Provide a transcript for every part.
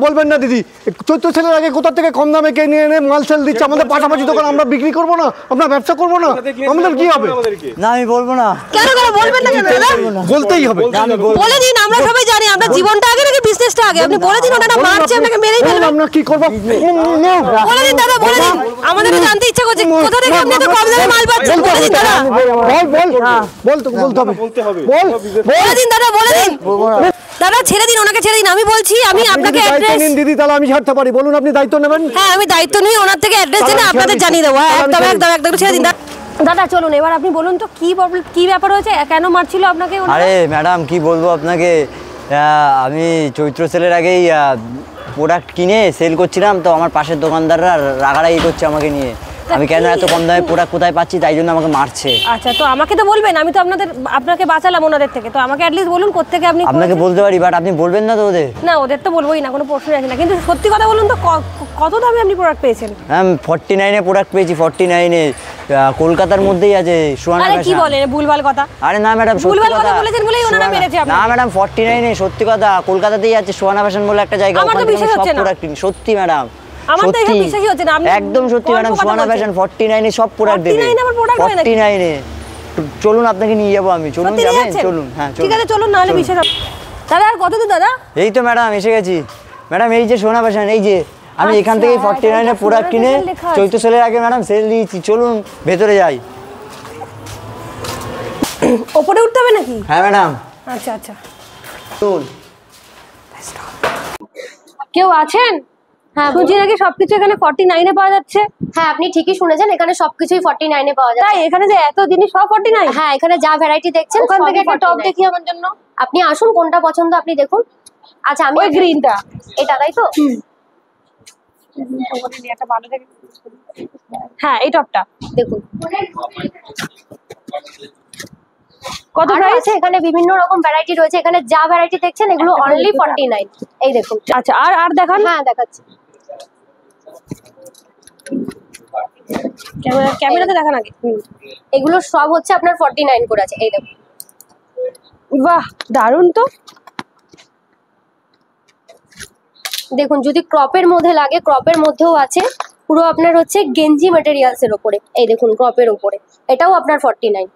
বলবেন না দিদি, চৈত্র সেলের আগে কোথা থেকে কম দামে কে নিয়ে এনে মাল সেল দিচ্ছে আমাদের পাশাপাশি দোকান, আমরা বিক্রি করবো না, আমরা ব্যবসা করবো না, আমাদের কি হবে? না আমি বলবো না। কেন বলবেন না কেন দাদা? বলতেই হবে। বলে দিন, আমরা সবাই জানি আমরা জীবনটা আগে নাকি বিজনেসটা আগে। আপনি বলে দিন ওনারা মারছে আপনাকে মেরেই ফেলবে। আমরা কি করব? বলে দিন দাদা, বলে দিন, আমাদেরও জানতে ইচ্ছা করছে কোথা থেকে আপনি এত কম দামে মাল পাচ্ছেন। বলে দিন দাদা। বলতে হবে। বলে দিন দাদা, বলে দিন। দাদা ছেড়ে দিন, ওনাকে ছেড়ে দিন। আমি বলছি, আমি আপনাকে অ্যাড্রেস নিন দিদি, তাহলে আমি ছাড়তে পারি। বলুন আপনি দায়িত্ব নেবেন। হ্যাঁ আমি দায়িত্ব নিয়ে ওনার থেকে অ্যাড্রেস জেনে আপনাদের জানিয়ে দেবো। একদম ছেড়ে দিন দাদা। চলুন এবার আপনি বলুন তো কি প্রবলেম, কি ব্যাপার হয়েছে, কেন মারছিল আপনাকে? আরে ম্যাডাম কি বলবো আপনাকে, আমি চৈত্র সেলের আগেই প্রোডাক্ট কিনে সেল করছিলাম, তো আমার পাশের দোকানদাররা রাগারাগি করছে আমাকে নিয়ে। আমি কেন এত কম দামে প্রোডাক্ট কোথায় পাচ্ছি তাই জন্য আমাকে মারছে। আচ্ছা, তো আমাকে তো বলবেন, আমি তো আপনাকে বাঁচালাম ওনাদের থেকে, তো আমাকে অ্যাটলিস্ট বলুন কোত্থেকে আপনি। আপনাকে বলতে পারি, বাট আপনি বলবেন না তো ওদের? না ওদের তো বলবোই না, কোনো প্রশ্নই আসে না। কিন্তু সত্যি কথা বলুন তো, কত দামে আপনি প্রোডাক্ট পেয়েছেন? ম্যাম 49 এ প্রোডাক্ট পেয়েছি। 49 এ কলকাতার মধ্যেই আছে সুহানা ফ্যাশন। আরে কি বলেন, ভুলভাল কথা। আরে না ম্যাডাম, ভুলভাল কথা বলেছেন বলেই ওনারা মেরেছে আপনাকে। না ম্যাডাম 49 এ সত্যি কথা, কলকাতাতেই আছে সুহানা ফ্যাশন বলে একটা জায়গা, ওখান থেকে সব প্রোডাক্ট কিনি। সত্যি ম্যাডাম, আমার তো এটা বিশ্বাসই হচ্ছে না। একদম সত্যি ম্যাডাম, সুহানা ফ্যাশন 49 এ সব প্রোডাক্ট দেবে। 49 এ। চলুন আপনাকে নিয়ে যাবো আমি। চলুন যাবেন? চলুন। হ্যাঁ ঠিক আছে চলুন, নাহলে বিশ্বাস হবে। দাদা আর কত দূর দাদা? এই তো ম্যাডাম এসে গেছি। ম্যাডাম এই যে সুহানা ফ্যাশন, এই যে আমি এখান থেকে 49 এ প্রোডাক্ট কিনে চৈত্র সেলের আগে ম্যাডাম সেল দিয়েছি। চলুন ভেতরে যাই। ওপরে উঠতে হবে নাকি? হ্যাঁ ম্যাডাম। আচ্ছা আচ্ছা চল। কেউ আছেন? হ্যাঁ শুনছি নাকি সবকিছু এখানে 49 এ পাওয়া যাচ্ছে। হ্যাঁ আপনি ঠিকই শুনেছেন, এখানে সবকিছুই 49 এ পাওয়া যায়। তাই এখানে যে এত জিনিস সব 49? হ্যাঁ এখানে যা ভ্যারাইটি দেখছেন ওখান থেকে একটা টপ দেখি আমার জন্য। আপনি আসুন, কোনটা পছন্দ আপনি দেখুন। আচ্ছা আমি ওই গ্রিনটা, এটা তাই তো? হ্যাঁ এই টপটা দেখুন। কত আর প্রাইস? আছে এখানে বিভিন্ন রকম ভ্যারাইটি রয়েছে। এখানে যা ভ্যারাইটি দেখছেন এগুলো অনলি 49। এই দেখুন। আচ্ছা আর দেখান। হ্যাঁ দেখাচ্ছি। ক্যামেরাতে দেখান আগে। এগুলো সব হচ্ছে আপনার 49 করে আছে। এই দেখুন। বাহ দারুন তো। দেখুন যদি ক্রপের মধ্যে লাগে, ক্রপের মধ্যেও আছে। পুরো আপনার হচ্ছে গেঞ্জি ম্যাটেরিয়ালস এর উপরে। এই দেখুন ক্রপের উপরে, এটাও আপনার 49।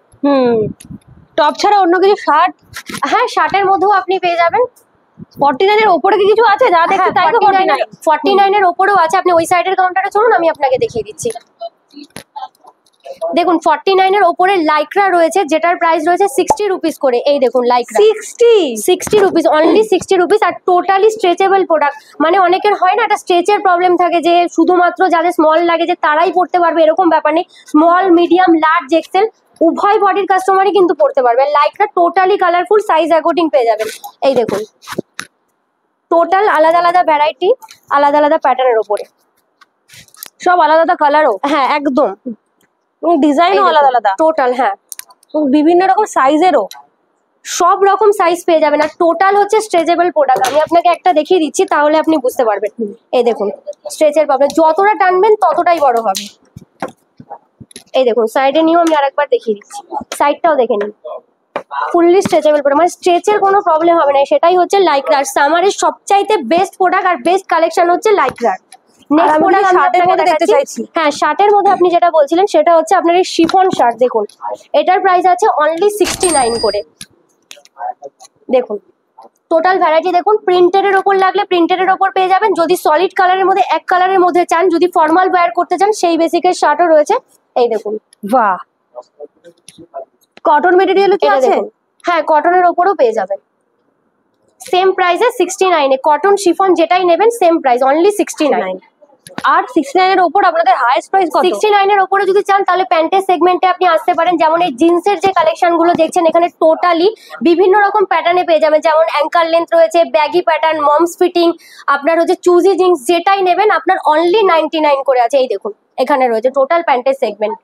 টপ ছাড়া অন্য কিছু শার্ট? হ্যাঁ শার্টের মধ্যেও আপনি পেয়ে যাবেন। 49 এর উপরে কি কিছু আছে? যা দেখতে তাই তো 49 এর উপরেও আছে। আপনি ওই সাইডের কাউন্টারে চলুন, আমি আপনাকে দেখিয়ে দিচ্ছি। দেখুন 49 এর উপরে লাইক্রা রয়েছে, যেটার প্রাইস রয়েছে 60 রুপিস করে। এই দেখুন লাইক্রা 60 রুপিস, অনলি 60 রুপিস। আর টোটালি স্ট্রেচেবল প্রোডাক্ট। মানে অনেকের হয় না একটা স্ট্রেচের প্রবলেম থাকে, যে শুধুমাত্র যাদের স্মল লাগে যে তারাই পড়তে পারবে, এরকম ব্যাপার নেই। স্মল, মিডিয়াম, লার্জ, এক্সেল উভয় বডির কাস্টমারই কিন্তু পড়তে পারবে। Lycra totally colourful, size according পেয়ে যাবেন। এই দেখুন টোটাল আলাদা আলাদা ভ্যারাইটি, আলাদা আলাদা প্যাটার্নের উপরে, সব আলাদা আলাদা কালারও। হ্যাঁ একদম, ডিজাইনও আলাদা আলাদা টোটাল। হ্যাঁ বিভিন্ন রকম সাইজেরও, সব রকম সাইজ পেয়ে যাবেন। আর টোটাল হচ্ছে স্ট্রেচেবল প্রোডাক্ট। আমি আপনাকে একটা দেখিয়ে দিচ্ছি, তাহলে আপনি বুঝতে পারবেন। এই দেখুন স্ট্রেচের প্রবলেম, যতটা টানবেন ততটাই বড় হবে। এই দেখুন সাইডে নিয়েও আমি আরেকবার দেখিয়ে দিচ্ছি, সাইডটাও দেখে নিন। ফুললি স্ট্রেচেবল প্রোডাক্ট, মানে স্ট্রেচের কোনো প্রবলেম হবে না। সেটাই হচ্ছে লাইক্রার সামারের সবচাইতে বেস্ট প্রোডাক্ট আর বেস্ট কালেকশন হচ্ছে লাইক্রার। নেক্সট প্রোডাক্ট শার্টের মধ্যে দেখতে চাইছি। হ্যাঁ শার্টের মধ্যে আপনি যেটা বলছিলেন সেটা হচ্ছে আপনার এই শিফন শার্ট। দেখুন এটার প্রাইস আছে অনলি 69 করে। দেখুন টোটাল ভ্যারাইটি দেখুন। প্রিন্টেডের ওপর লাগলে প্রিন্টেডের ওপর পেয়ে যাবেন। যদি সলিড কালারের মধ্যে, এক কালারের মধ্যে চান, যদি ফর্মাল ওয়্যার করতে চান, সেই বেসিকের শার্টও রয়েছে। এই দেখুন। বাহ, কটন মেটেরিয়াল কি আছে? হ্যাঁ কটনের ওপরও পেয়ে যাবেন। সেম প্রাইসে 69 এ কটন শিফন যেটাই নেবেন সেম প্রাইস, অনলি 69। আর 69 এর উপর আপনাদের হাইয়েস্ট প্রাইস কত? 69 এর উপরে যদি চান তাহলে প্যান্টের সেগমেন্টে আপনি আসতে পারেন। যেমন এই জিন্সের যে কালেকশন গুলো দেখছেন, এখানে টোটালি বিভিন্ন রকম প্যাটার্নে পেয়ে যাবেন। যেমন অ্যাঙ্কার লেন্থ রয়েছে, ব্যাগি প্যাটার্ন, মমস ফিটিং, আপনার হচ্ছে চুজি জিন্স, যেটাই নেবেন আপনার অনলি 99 করে আছে। এই দেখুন এখানে রয়েছে টোটাল প্যান্টের সেগমেন্ট।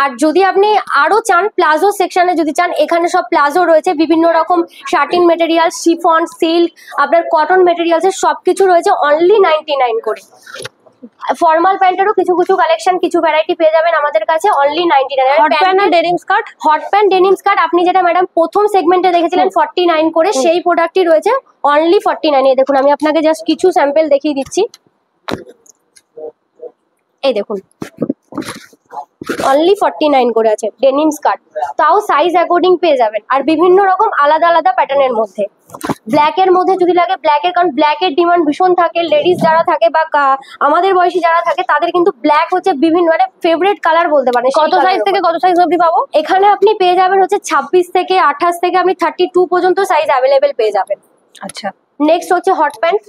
আর যদি আপনি আরো চান প্লাজো সেকশনে যদি চান, এখানে সব প্লাজো রয়েছে, বিভিন্ন রকম শার্টিন মেটেরিয়াল, শিফন, সিল্ক, আপনার কটন মেটেরিয়ালসের সবকিছু রয়েছে অনলি 99 করে। ফর্মাল প্যান্টেরও কিছু কিছু কালেকশন, কিছু ভ্যারাইটি পেয়ে যাবেন আমাদের কাছে অনলি 99। হট প্যান্ট আর denim skirt, hot pant denim skirt আপনি যেটা ম্যাডাম প্রথম সেগমেন্টে দেখেছিলেন 49 করে, সেই প্রোডাক্টই রয়েছে অনলি 49 এ। দেখুন আমি আপনাকে জাস্ট কিছু স্যাম্পল দেখিয়ে দিচ্ছি, এই দেখুন অনলি 49 করে আছে ডেনিম স্কার্ট, তাও সাইজ অ্যাকর্ডিং পেয়ে যাবেন। আর বিভিন্ন রকম আলাদা আলাদা প্যাটার্নের মধ্যে, ব্ল্যাকের মধ্যে যদি লাগে ব্ল্যাকের, কারণ ব্ল্যাকের ডিমান্ড ভীষণ থাকে, লেডিস যারা থাকে বা আমাদের বয়সী যারা থাকে তাদের কিন্তু ব্ল্যাক হচ্ছে বিভিন্ন মানে ফেভারিট কালার বলতে পারেন। কত সাইজ থেকে কত সাইজ অবধি পাবো? এখানে আপনি পেয়ে যাবেন হচ্ছে 26 থেকে 28 থেকে আপনি 32 পর্যন্ত সাইজ অ্যাভেলেবেল পেয়ে যাবেন। আচ্ছা, নেক্সট হচ্ছে হট প্যান্ট।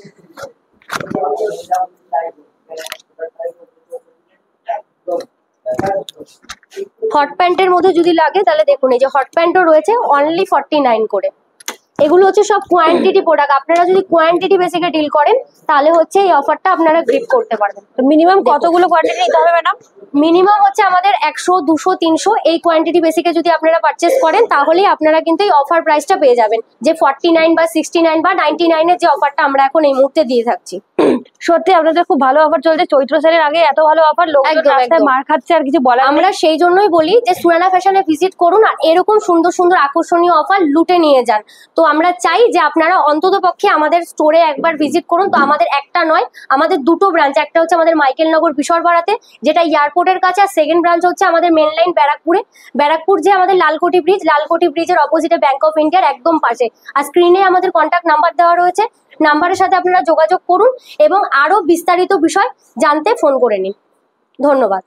হট প্যান্টের মধ্যে যদি লাগে তাহলে দেখুন এই যে হট প্যান্টও রয়েছে অনলি 49 করে। এগুলো হচ্ছে সব কোয়ান্টিটি প্রোডাক্ট, আপনারা যদি কোয়ান্টিটি বেসিকে ডিল করেন তাহলে হচ্ছে এই অফারটা আপনারা গ্রিপ করতে পারবেন। তো মিনিমাম কতগুলো কোয়ান্টিটি নিতে হবে ম্যাডাম? মিনিমাম হচ্ছে আমাদের 100, 200, 300 এই কোয়ান্টিটি বেসিকে যদি আপনারা পারচেস করেন তাহলেই আপনারা কিন্তু এই অফার প্রাইসটা পেয়ে যাবেন, যে 49 বা 69 বা 99 এর যে অফারটা আমরা এখন এই মুহূর্তে দিয়ে থাকছি। সত্যি আপনাদের খুব ভালো অফার চলছে, চৈত্র সেলের আগে এত ভালো অফার, লোকজন একদম, রাস্তায় একদম। মার খাচ্ছে আর কিছু বলার আমরা সেই জন্যই বলি যে সুরানা ফ্যাশনে ভিজিট করুন আর এরকম সুন্দর সুন্দর আকর্ষণীয় অফার লুটে নিয়ে যান। তো আমরা চাই যে আপনারা অন্তত পক্ষে আমাদের স্টোরে একবার ভিজিট করুন। তো আমাদের একটা নয়, আমাদের দুটো ব্রাঞ্চ, একটা হচ্ছে আমাদের মাইকেলনগর বিশরপাড়াতে যেটা এয়ারপোর্টের কাছে, আর সেকেন্ড ব্রাঞ্চ হচ্ছে আমাদের মেন লাইন ব্যারাকপুরে। ব্যারাকপুর যে আমাদের লালকোটি ব্রিজ, লালকোটি ব্রিজের অপোজিটে ব্যাংক অফ ইন্ডিয়ার একদম পাশে। আর স্ক্রিনে আমাদের কন্ট্যাক্ট নাম্বার দেওয়া রয়েছে, নাম্বারের সাথে আপনারা যোগাযোগ করুন এবং আরো বিস্তারিত বিষয় জানতে ফোন করে নিন। ধন্যবাদ।